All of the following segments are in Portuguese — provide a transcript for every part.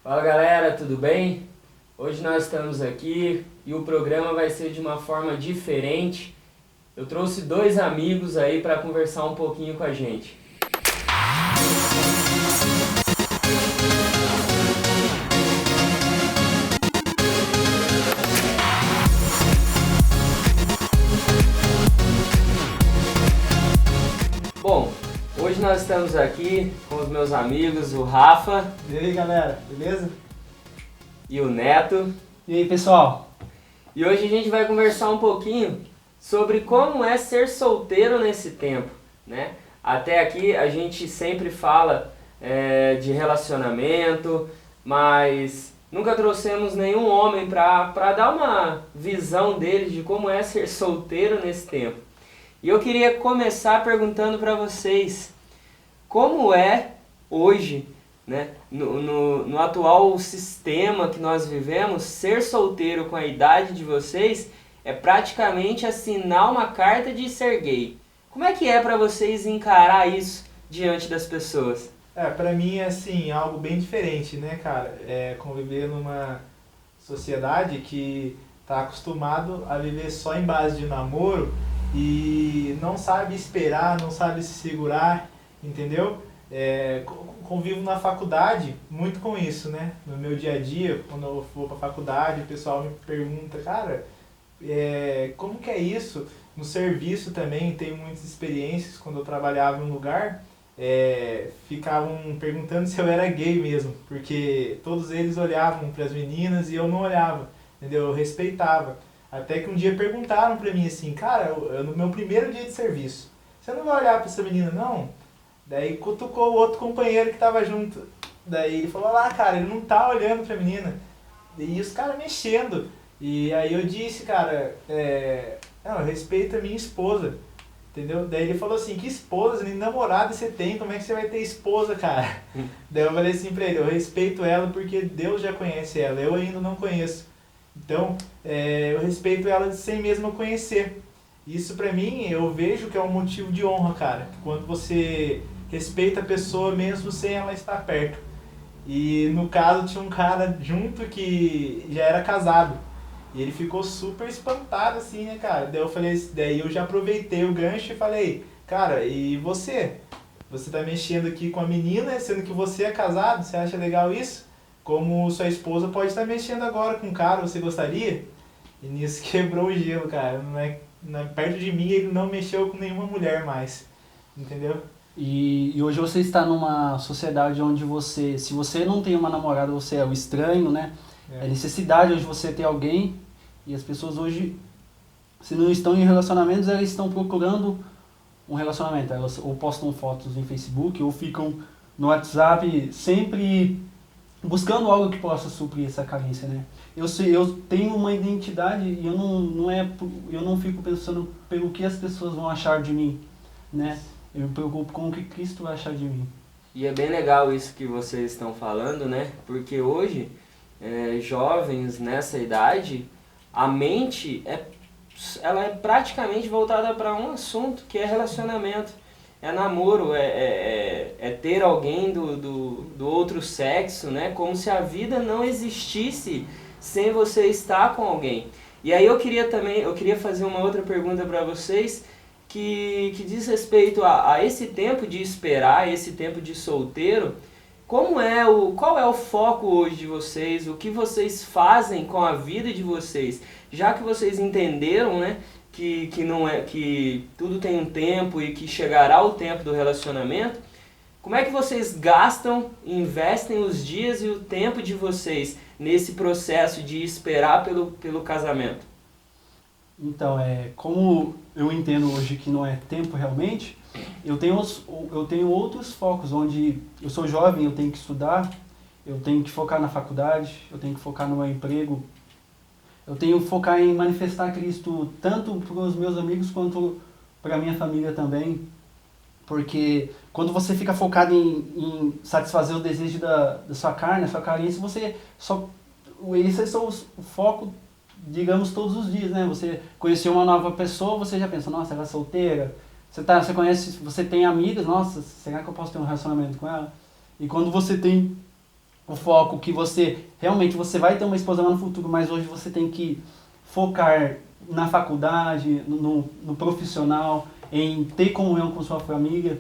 Fala galera, tudo bem? Hoje nós estamos aqui e o programa vai ser de uma forma diferente. Eu trouxe dois amigos aí para conversar um pouquinho com a gente. Bom, hoje nós estamos aqui com os meus amigos, o Rafa. E aí galera, beleza? E o Neto. E aí pessoal? E hoje a gente vai conversar um pouquinho sobre como é ser solteiro nesse tempo, né? Até aqui a gente sempre fala de relacionamento, mas nunca trouxemos nenhum homem para dar uma visão dele de como é ser solteiro nesse tempo. E eu queria começar perguntando para vocês, como é hoje, né, no atual sistema que nós vivemos, ser solteiro com a idade de vocês é praticamente assinar uma carta de ser gay. Como é que é para vocês encarar isso diante das pessoas? Pra mim é assim, algo bem diferente, né, cara? Conviver numa sociedade que tá acostumado a viver só em base de namoro e não sabe esperar, não sabe se segurar, entendeu? Convivo na faculdade muito com isso, né? No meu dia a dia, quando eu vou pra faculdade, o pessoal me pergunta, cara, como que é isso? No serviço também, tenho muitas experiências, quando eu trabalhava em um lugar, ficavam perguntando se eu era gay mesmo, porque todos eles olhavam para as meninas e eu não olhava, entendeu? Eu respeitava. Até que um dia perguntaram pra mim assim, cara, no meu primeiro dia de serviço, você não vai olhar pra essa menina não? Daí cutucou o outro companheiro que tava junto. Daí ele falou lá, cara, ele não tá olhando pra menina. E os caras mexendo. E aí eu disse, cara, não, eu respeito a minha esposa. Entendeu? Daí ele falou assim, que esposa, nem namorada você tem, como é que você vai ter esposa, cara? Daí eu falei assim pra ele, eu respeito ela porque Deus já conhece ela, eu ainda não conheço. Então, eu respeito ela sem mesmo eu conhecer. Isso pra mim, eu vejo que é um motivo de honra, cara. Quando você respeita a pessoa mesmo sem ela estar perto. E no caso tinha um cara junto que já era casado. E ele ficou super espantado assim, né, cara? Daí eu falei, daí eu já aproveitei o gancho e falei, cara, e você? Você tá mexendo aqui com a menina, sendo que você é casado, você acha legal isso? Como sua esposa pode estar mexendo agora com o cara, você gostaria? E nisso quebrou o gelo, cara. Perto de mim ele não mexeu com nenhuma mulher mais, entendeu? E hoje você está numa sociedade onde se você não tem uma namorada, você é o estranho, né? É necessidade hoje você ter alguém, e as pessoas hoje, se não estão em relacionamentos, elas estão procurando um relacionamento. Elas ou postam fotos em Facebook, ou ficam no WhatsApp sempre buscando algo que possa suprir essa carência, né? Eu tenho uma identidade e eu não fico pensando pelo que as pessoas vão achar de mim, né? Eu me preocupo com o que Cristo vai achar de mim. E é bem legal isso que vocês estão falando, né? Porque hoje, jovens nessa idade, a mente ela é praticamente voltada para um assunto, que é relacionamento. É namoro, é ter alguém do outro sexo, né? Como se a vida não existisse sem você estar com alguém. E aí eu queria fazer uma outra pergunta para vocês, que diz respeito a esse tempo de esperar, esse tempo de solteiro. Qual é o foco hoje de vocês? O que vocês fazem com a vida de vocês? Já que vocês entenderam, né, que tudo tem um tempo e que chegará o tempo do relacionamento, como é que vocês gastam, investem os dias e o tempo de vocês nesse processo de esperar pelo casamento? Então, como eu entendo hoje que não é tempo realmente, eu tenho outros focos, onde eu sou jovem, eu tenho que estudar, eu tenho que focar na faculdade, eu tenho que focar no meu emprego, eu tenho que focar em manifestar Cristo tanto para os meus amigos quanto para a minha família também, porque quando você fica focado em satisfazer o desejo da sua carne, a sua carência, esse é o foco, digamos, todos os dias, né? Você conheceu uma nova pessoa, você já pensa, nossa, ela é solteira. Você tem amigas, nossa, será que eu posso ter um relacionamento com ela? E quando você tem o foco que você, realmente você vai ter uma esposa lá no futuro, mas hoje você tem que focar na faculdade, no profissional, em ter comunhão com sua família.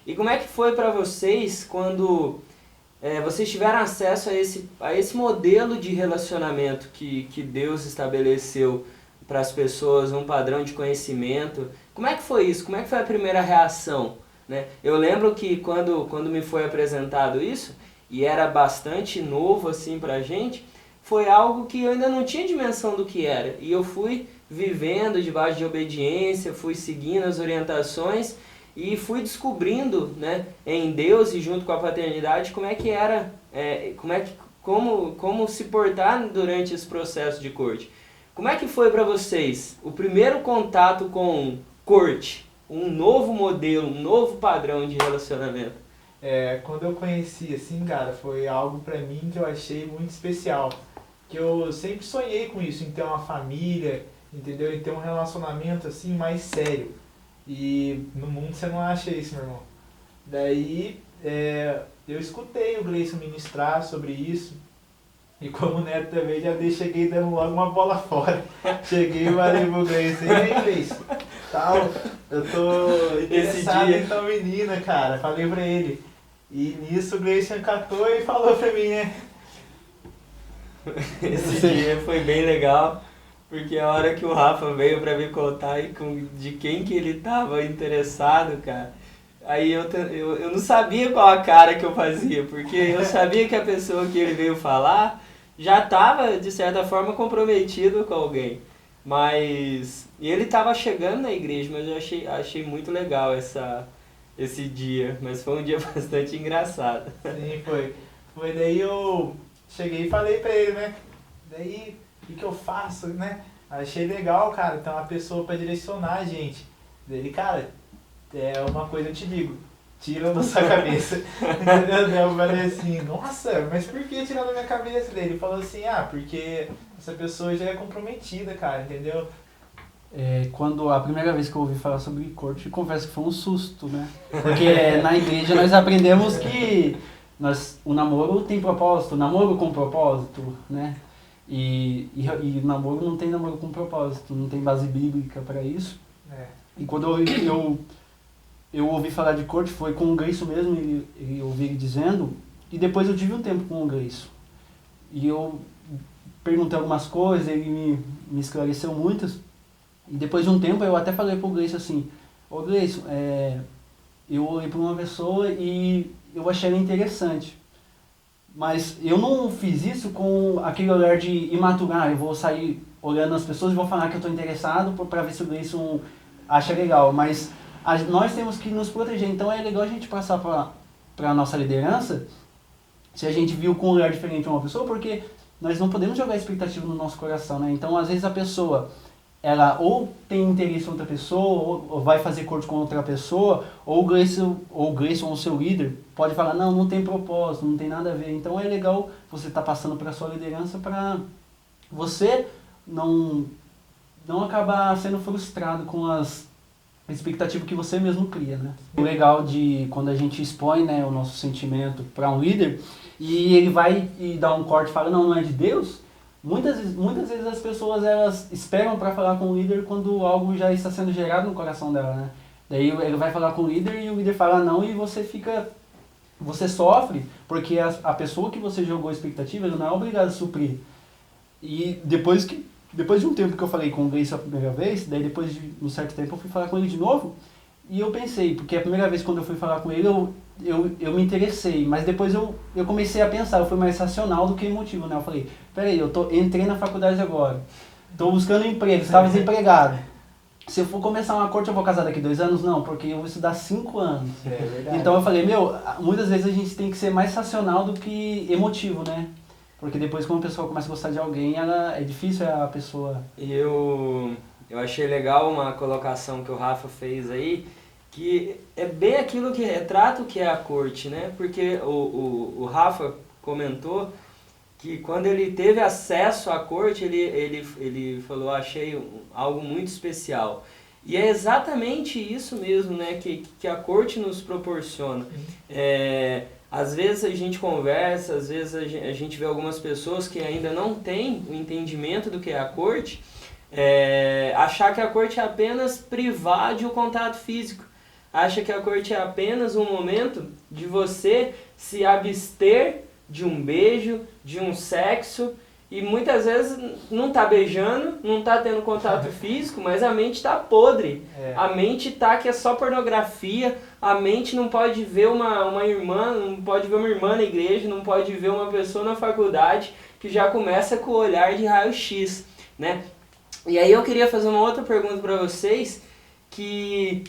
E como é que foi para vocês quando vocês tiveram acesso a esse modelo de relacionamento que Deus estabeleceu para as pessoas, um padrão de conhecimento? Como é que foi isso? Como é que foi a primeira reação? Né? Eu lembro que quando me foi apresentado isso, e era bastante novo assim pra gente, foi algo que eu ainda não tinha dimensão do que era. E eu fui vivendo debaixo de obediência, fui seguindo as orientações e fui descobrindo, né, em Deus e junto com a paternidade como é que era, como se portar durante esse processo de corte. Como é que foi para vocês o primeiro contato com corte, um novo modelo, um novo padrão de relacionamento? Quando eu conheci, assim, cara, foi algo pra mim que eu achei muito especial. Que eu sempre sonhei com isso, em ter uma família, entendeu? Em ter um relacionamento, assim, mais sério. E no mundo você não acha isso, meu irmão. Daí, eu escutei o Gleison ministrar sobre isso. E como neto também, cheguei dando logo uma bola fora. Cheguei e falei pro Gleison, e aí, Gleison? Tal, eu tô interessado em tal menina, cara. Falei pra ele. E nisso o Gleison catou e falou pra mim, né? Esse dia foi bem legal, porque a hora que o Rafa veio pra me contar de quem que ele tava interessado, cara, aí eu não sabia qual a cara que eu fazia, porque eu sabia que a pessoa que ele veio falar já tava, de certa forma, comprometido com alguém. Mas e ele tava chegando na igreja, mas eu achei muito legal esse dia, mas foi um dia bastante engraçado. Sim, foi. Foi daí eu cheguei e falei pra ele, né? Daí, o que eu faço, né? Achei legal, cara, ter uma pessoa pra direcionar a gente. Daí, cara, uma coisa eu te digo, tira da sua cabeça. Entendeu? Eu falei assim, nossa, mas por que tirar da minha cabeça? Daí ele falou assim, porque essa pessoa já é comprometida, cara, entendeu? Quando a primeira vez que eu ouvi falar sobre corte, confesso que foi um susto, né? Porque na igreja nós aprendemos que o namoro tem propósito, o namoro com propósito, né? E namoro não tem namoro com propósito, não tem base bíblica para isso. E quando eu ouvi falar de corte, foi com o Gleison mesmo, eu ouvi ele dizendo, e depois eu tive um tempo com o Gleison. E eu perguntei algumas coisas, ele me esclareceu muitas. E depois de um tempo eu até falei pro Gleison assim, ô Gleison, eu olhei para uma pessoa e eu achei ela interessante. Mas eu não fiz isso com aquele olhar de imaturar, eu vou sair olhando as pessoas e vou falar que eu estou interessado para ver se o Gleison acha legal. Mas nós temos que nos proteger, então é legal a gente passar para a nossa liderança se a gente viu com um olhar diferente uma pessoa, porque nós não podemos jogar expectativa no nosso coração, né? Então às vezes a pessoa ela ou tem interesse em outra pessoa, ou vai fazer corte com outra pessoa, ou o Gleison, ou o seu líder, pode falar, não tem propósito, não tem nada a ver. Então é legal você estar passando para a sua liderança para você não acabar sendo frustrado com as expectativas que você mesmo cria, né? O legal de quando a gente expõe, né, o nosso sentimento para um líder, e ele vai e dá um corte e fala, não é de Deus. Muitas vezes as pessoas elas esperam para falar com o líder quando algo já está sendo gerado no coração dela, né? Daí ele vai falar com o líder e o líder fala não e você sofre porque a pessoa que você jogou a expectativa ele não é obrigado a suprir. E depois de um tempo que eu falei com o Gleison a primeira vez, daí depois de um certo tempo eu fui falar com ele de novo e eu pensei, porque a primeira vez quando eu fui falar com ele eu me interessei, mas depois eu comecei a pensar, eu fui mais racional do que emotivo, né? Eu falei, peraí, entrei na faculdade agora, estou buscando emprego, estava desempregado. Se eu for começar uma corte, eu vou casar daqui 2 anos? Não, porque eu vou estudar 5 anos. É verdade. Então eu falei, muitas vezes a gente tem que ser mais racional do que emotivo, né? Porque depois quando a pessoa começa a gostar de alguém, é difícil a pessoa... Eu achei legal uma colocação que o Rafa fez aí, que é bem aquilo que retrata o que é a corte, né? Porque o Rafa comentou que quando ele teve acesso à corte, ele falou, achei algo muito especial. E é exatamente isso mesmo, né, que a corte nos proporciona. Às vezes a gente conversa, às vezes a gente vê algumas pessoas que ainda não têm o entendimento do que é a corte, achar que a corte é apenas privar de um contato físico. Acha que a corte é apenas um momento de você se abster de um beijo, de um sexo, e muitas vezes não tá beijando, não tá tendo contato físico, mas a mente tá podre. A mente tá que é só pornografia, a mente não pode ver uma irmã, não pode ver uma irmã na igreja, não pode ver uma pessoa na faculdade, que já começa com o olhar de raio-x, né? E aí eu queria fazer uma outra pergunta para vocês, que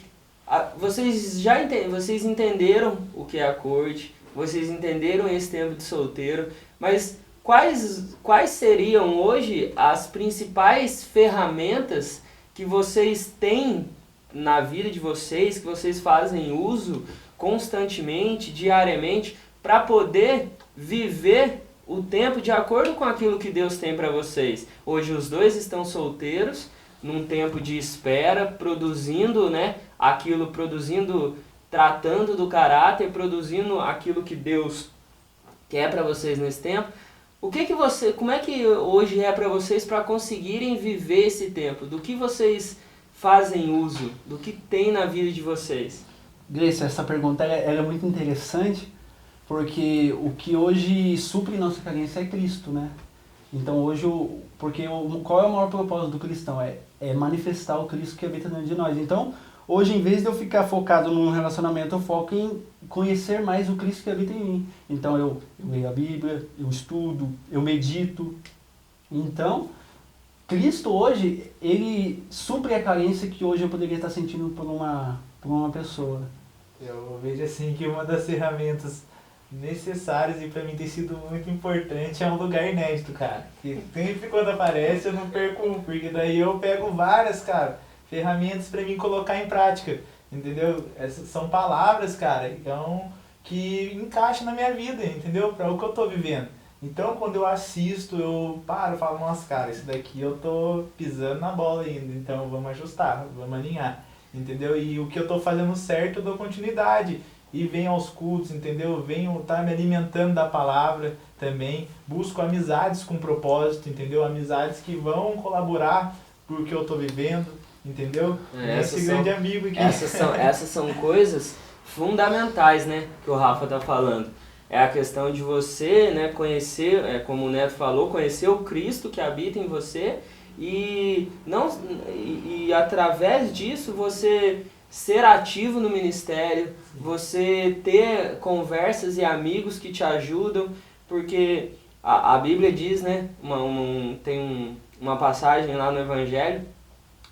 vocês entenderam o que é a corte, vocês entenderam esse tempo de solteiro, mas quais seriam hoje as principais ferramentas que vocês têm na vida de vocês, que vocês fazem uso constantemente, diariamente, para poder viver o tempo de acordo com aquilo que Deus tem para vocês? Hoje os dois estão solteiros, num tempo de espera, produzindo, né, tratando do caráter, produzindo aquilo que Deus quer para vocês nesse tempo. Como é que hoje é para vocês para conseguirem viver esse tempo? Do que vocês fazem uso? Do que tem na vida de vocês? Gleice, essa pergunta ela é muito interessante, porque o que hoje supre nossa carência é Cristo, né? Então hoje, qual é o maior propósito do cristão? É manifestar o Cristo que habita dentro de nós. Então, hoje, em vez de eu ficar focado num relacionamento, eu foco em conhecer mais o Cristo que habita em mim. Então, eu leio a Bíblia, eu estudo, eu medito. Então, Cristo hoje, ele supre a carência que hoje eu poderia estar sentindo por uma pessoa. Eu vejo assim que uma das ferramentas necessárias e pra mim tem sido muito importante é um lugar inédito, cara. Que sempre quando aparece eu não perco um, porque daí eu pego várias, cara, ferramentas pra mim colocar em prática, entendeu? Essas são palavras, cara, então, que encaixam na minha vida, entendeu? Pra o que eu tô vivendo. Então, quando eu assisto, eu paro e falo, nossa, cara, isso daqui eu tô pisando na bola ainda, então vamos ajustar, vamos alinhar, entendeu? E o que eu tô fazendo certo, eu dou continuidade. E venho aos cultos, entendeu? Venho estar me alimentando da palavra também. Busco amizades com propósito, entendeu? Amizades que vão colaborar por que eu estou vivendo, entendeu? Esse grande amigo aqui. Essas são coisas fundamentais, né? Que o Rafa tá falando. É a questão de você, né, conhecer, como o Neto falou, conhecer o Cristo que habita em você e através disso você ser ativo no ministério, você ter conversas e amigos que te ajudam, porque a Bíblia diz, né, tem uma passagem lá no Evangelho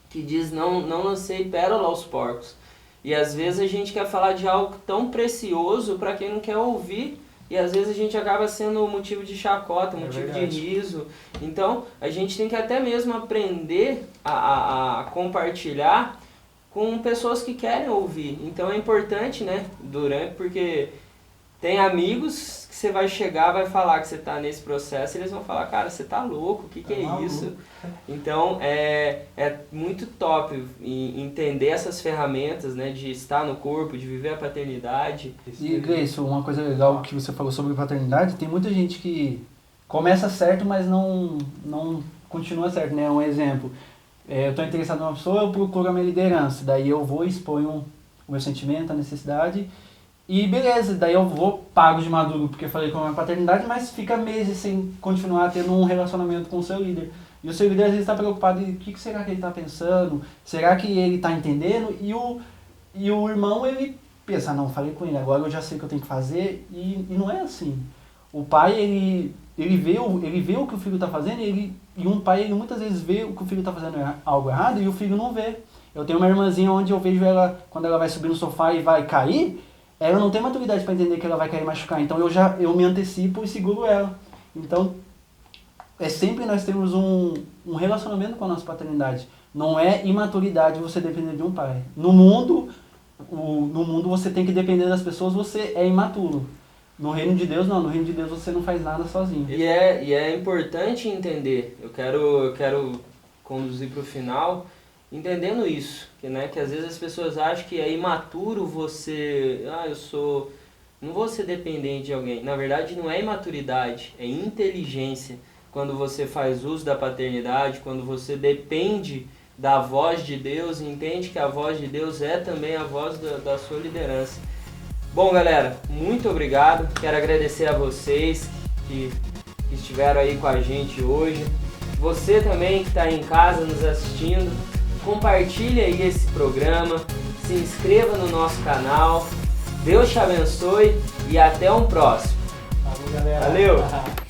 que diz, não lancei pérola aos porcos. E às vezes a gente quer falar de algo tão precioso para quem não quer ouvir, e às vezes a gente acaba sendo motivo de chacota, motivo de riso. Então a gente tem que até mesmo aprender a compartilhar com pessoas que querem ouvir. Então é importante, né, porque tem amigos que você vai chegar, vai falar que você está nesse processo, e eles vão falar, cara, você tá louco, o que é isso? Então é muito top entender essas ferramentas, né, de estar no corpo, de viver a paternidade. E Gleice, uma coisa legal que você falou sobre paternidade, tem muita gente que começa certo, mas não continua certo, né? Um exemplo. Eu estou interessado numa pessoa, eu procuro a minha liderança, daí eu vou e exponho o meu sentimento, a necessidade, e beleza, daí eu pago de maduro porque falei com a minha paternidade, mas fica meses sem continuar tendo um relacionamento com o seu líder. E o seu líder às vezes está preocupado em o que será que ele está pensando, será que ele está entendendo, e o irmão ele pensa, não, falei com ele, agora eu já sei o que eu tenho que fazer, e não é assim. O pai, ele vê o que o filho está fazendo, e um pai, ele muitas vezes vê o que o filho está fazendo algo errado e o filho não vê. Eu tenho uma irmãzinha onde eu vejo ela, quando ela vai subir no sofá e vai cair, ela não tem maturidade para entender que ela vai cair e machucar. Então eu me antecipo e seguro ela. Então, sempre nós temos um relacionamento com a nossa paternidade. Não é imaturidade você depender de um pai. No mundo você tem que depender das pessoas, você é imaturo. No reino de Deus, não. No reino de Deus você não faz nada sozinho. E é importante entender. Eu quero conduzir para o final entendendo isso. Que às vezes as pessoas acham que é imaturo você... eu sou Não vou ser dependente de alguém. Na verdade, não é imaturidade, é inteligência. Quando você faz uso da paternidade, quando você depende da voz de Deus, entende que a voz de Deus é também a voz da sua liderança. Bom, galera, muito obrigado. Quero agradecer a vocês que estiveram aí com a gente hoje. Você também que está aí em casa nos assistindo, compartilhe aí esse programa, se inscreva no nosso canal. Deus te abençoe e até um próximo. Falou, galera. Valeu!